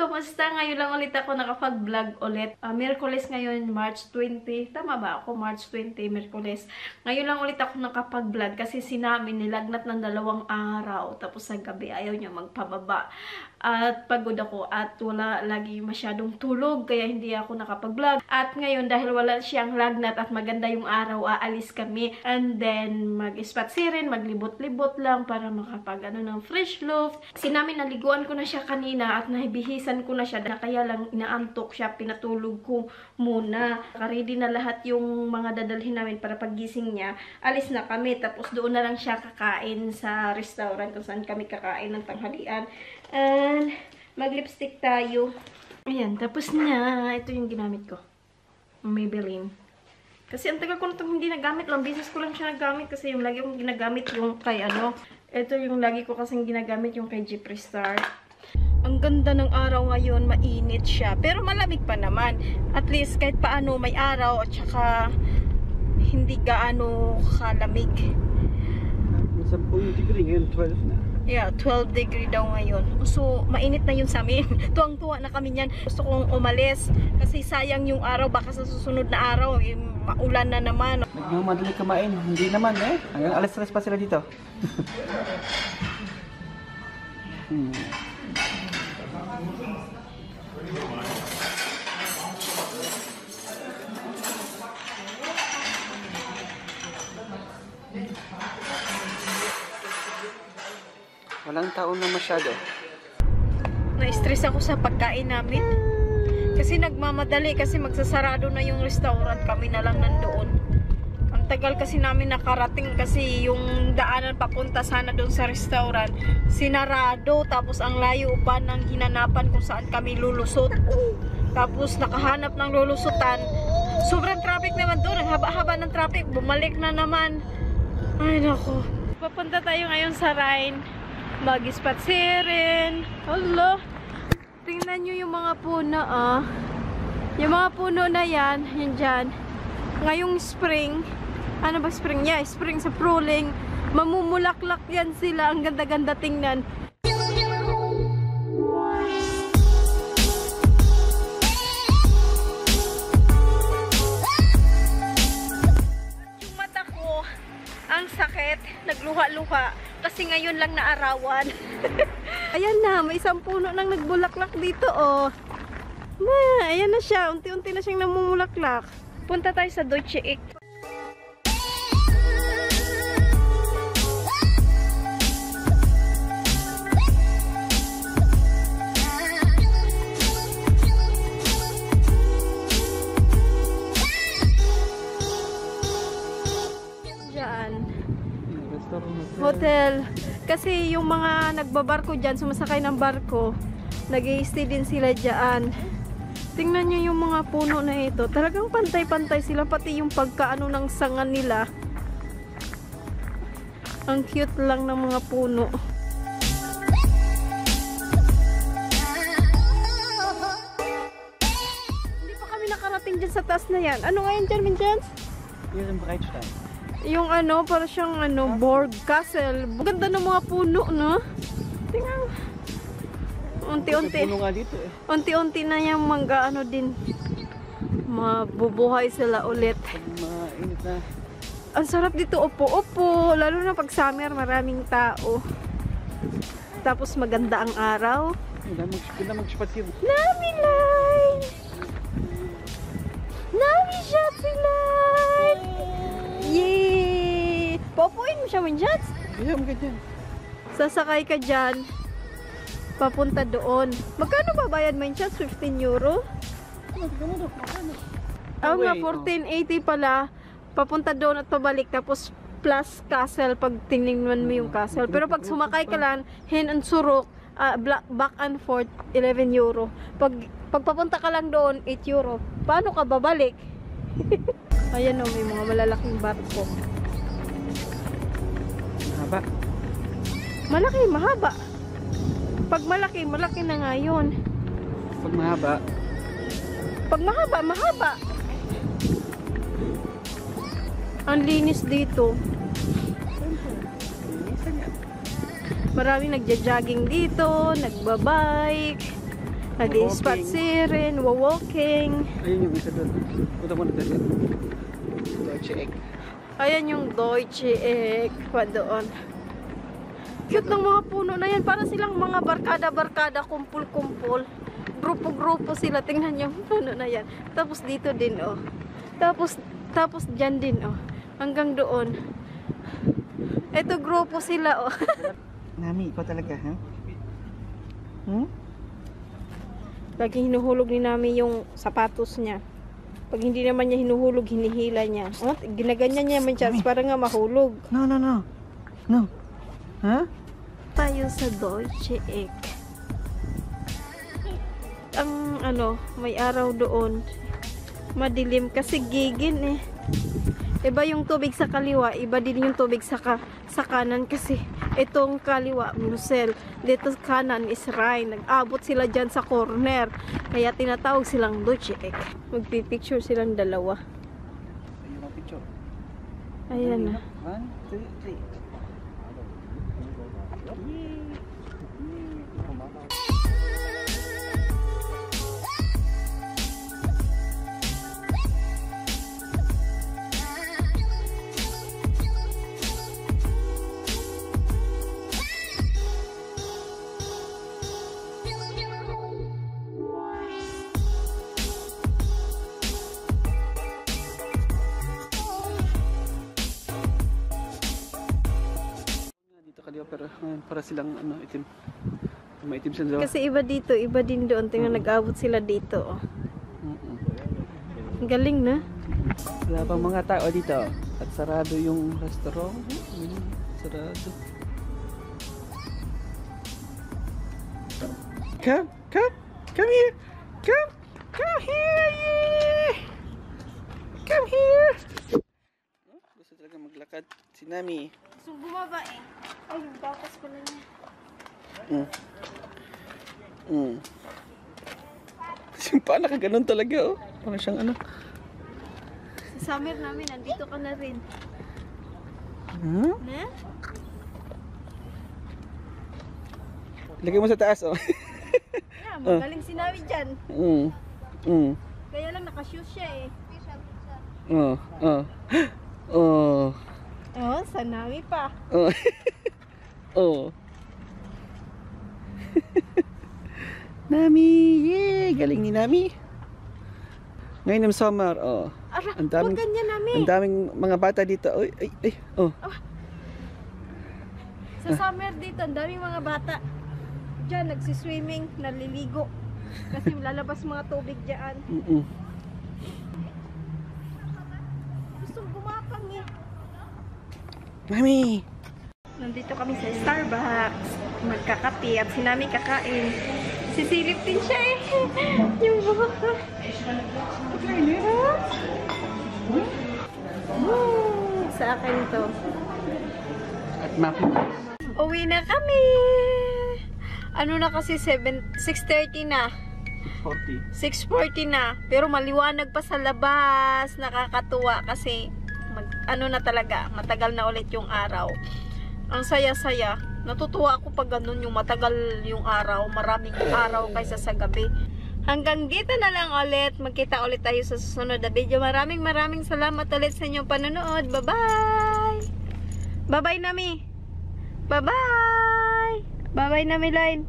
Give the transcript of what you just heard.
Kumusta? Ngayon lang ulit ako nakapag-vlog ulit. Miyerkules ngayon, March 20. Tama ba ako? March 20, Miyerkules. Ngayon lang ulit ako nakapag-vlog kasi sinamin nilagnat ng 2 araw. Tapos sa gabi ayaw niya magpababa. At pagod ako at wala lagi masyadong tulog kaya hindi ako nakapag-vlog. At ngayon dahil wala siyang lagnat at maganda yung araw, aalis kami. And then mag-ispatsirin, maglibot-libot lang para makapag ng fresh loaf. Sinamin naliguan ko na siya kanina at nahibihisan ko na siya. Kaya lang inaantok siya, pinatulog ko muna. Ready na lahat yung mga dadalhin namin para paggising niya. Alis na kami. Tapos doon na lang siya kakain sa restaurant kung saan kami kakain ng tanghalian. And mag-lipstick tayo. Ayan, tapos na. Ito yung ginamit ko. Maybelline. Kasi ang tagal ko na itong hindi nagamit. Lang business ko lang siya nagamit kasi yung lagi kong ginagamit yung kay ito yung lagi ko kasing ginagamit yung kay Jeffree Star. Ang ganda ng araw ngayon, mainit siya. Pero malamig pa naman. At least kahit paano may araw at saka hindi gaano kalamig. 10 degree ngayon, 12 na. Yeah, 12 degree daw ngayon. So, mainit na yun sa amin. Tuwang-tuwa na kami niyan. Gusto kong umalis kasi sayang yung araw. Baka sa susunod na araw, maulan na naman. Nagmamadali kumain. Hindi naman eh. Hanggang alas 3 pa sila dito. Walang tao na masyado. Na-stress ako sa pagkain namin. Kasi nagmamadali kasi magsasarado na yung restaurant. Kami na lang nandoon. Ang tagal kasi namin nakarating kasi yung daanan papunta sana doon sa restaurant. Sinarado. Tapos ang layo pa ng hinanapan kung saan kami lulusot. Tapos nakahanap ng lulusutan. Sobrang traffic naman doon. Ang haba-haba ng traffic. Bumalik na naman. Ay nako. Papunta tayo ngayon sa Rhine. Mag-ispatsirin. Hello. Tingnan nyo yung mga puno, Yung mga puno na yan, yan dyan. Ngayong spring, ano ba spring? Yeah, spring sa Pruling. Mamumulaklak yan sila. Ang ganda-ganda tingnan. Yung mata ko, ang sakit, nagluha-luha. Kasi ngayon lang naarawan. Ayan na, may isang puno nang nagbulaklak dito, ayan na siya, unti-unti na siyang namumulaklak. Punta tayo sa Deutsche Eck. Hotel. Kasi yung mga nagbabarko dyan, sumasakay ng barko, nag-i-stay din sila dyan. Tingnan nyo yung mga puno na ito. Talagang pantay-pantay sila, pati yung pagkaano ng sanga nila. Ang cute lang ng mga puno. Hindi pa kami nakarating dyan sa taas na yan. Ano ngayon dyan, Minjans? Yun ang Breitstein. Yung para siyang Borg Castle. Ganda ng mga puno, no? Tingnan. Unti-unti. Puno nga dito eh. Unti-unti na yung mangga din. Mabubuhay sila ulit. Mainit na. Ang sarap dito, upo-upo. Lalo na pag summer, maraming tao. Tapos maganda ang araw. Ganda mag-spatsir. Nami line! Nami shopping line! Yay! Popoin mo siya, Minjans? Yeah, ganyan. Sasakay ka dyan. Papunta doon. Magkano ba bayad, Minjans? 15 euro? Nga, 14.80 pala. Papunta doon at pabalik. Tapos plus castle pag tinignan mo yung castle. Pero pag sumakay ka lang, hin and surok, back and forth, 11 euro. Pag papunta ka lang doon, 8 euro. Paano ka babalik? Ayan may mga malalaking barko. Mahaba. Malaki, mahaba. Pag malaki, malaki na nga yun. Pag mahaba. Pag mahaba, mahaba. Ang linis dito. Maraming nagja-jogging dito, nagbabike. Nag-spot siren, walking. Ayun yung isa doon. Punta mo na doon. Deutsche Egg. Ayan yung Deutsche Egg pa doon. Cute ng mga puno na yan. Para silang mga barkada-barkada, kumpul-kumpul. Grupo-grupo sila. Tingnan yung puno na yan. Tapos dito din, oh. Tapos dyan din, oh. Hanggang doon. Ito, grupo sila, oh. Nami, ikaw talaga, ha? Hmm? Laging hinuhulog ni Nami yung sapatos niya. Pag hindi naman niya hinuhulog, hinihila niya. Oh, ginaganyan niya man chance para nga mahulog. No. No. Ha? Tayo sa Deutsche Egg. Ang may araw doon. Madilim kasi gigin eh. Iba yung tubig sa kaliwa, iba din yung tubig sa kanan kasi itong kaliwa, Musel. Dito kanan is Rhine. Nag-abot sila dyan sa corner. Kaya tinatawag silang Deutsche Egg. Magpipicture silang dalawa. Ayun ang picture. Ayan na. 1, 2, 3. Pero para silang itim. Maitim sila. Kasi iba dito, iba din doon. Tingnan nag-abot sila dito. Oh. Ang galing na. Wala pang mga tao dito. At sarado yung restaurant. Sarado. Come here. Come here. Come here. Gusto talaga maglakad si Nami. So, bumaba eh. Ay, yung bakas pala niya. Yung paa nakaganon talaga, oh. Parang siyang Sa summer namin, nandito ka na rin. Huh? Na? Lagay mo sa taas, oh. Yeah, magaling sinabi dyan. Kaya lang nakashoes siya eh. Oh, sa Nami pa. Nami, yay! Galing ni Nami. Ngayon ng summer, Ara, ang daming, huwag ganyan, Nami. ang daming mga bata dito. Sa summer dito, ang daming mga bata. Diyan, nagsiswimming, naliligo. Kasi lalabas mga tubig dyan. Gustong gumapang eh. Nami! Nandito kami sa Starbucks. Magkakape at si Nami kakain. Sisilip din siya eh. Yung buhok. Sa akin to. At mapi. Uwi na kami. Ano na kasi 6:30 na. 40. 6:40 na. Pero maliwanag pa sa labas. Nakakatuwa kasi na talaga. Matagal na ulit yung araw. Ang saya-saya. Natutuwa ako pag ganun yung matagal yung araw. Maraming araw kaysa sa gabi. Hanggang dito na lang ulit. Magkita ulit tayo sa susunod na video. Maraming salamat ulit sa inyong panonood. Bye-bye! Bye-bye, Nami! Bye-bye! Bye-bye, Nami Line!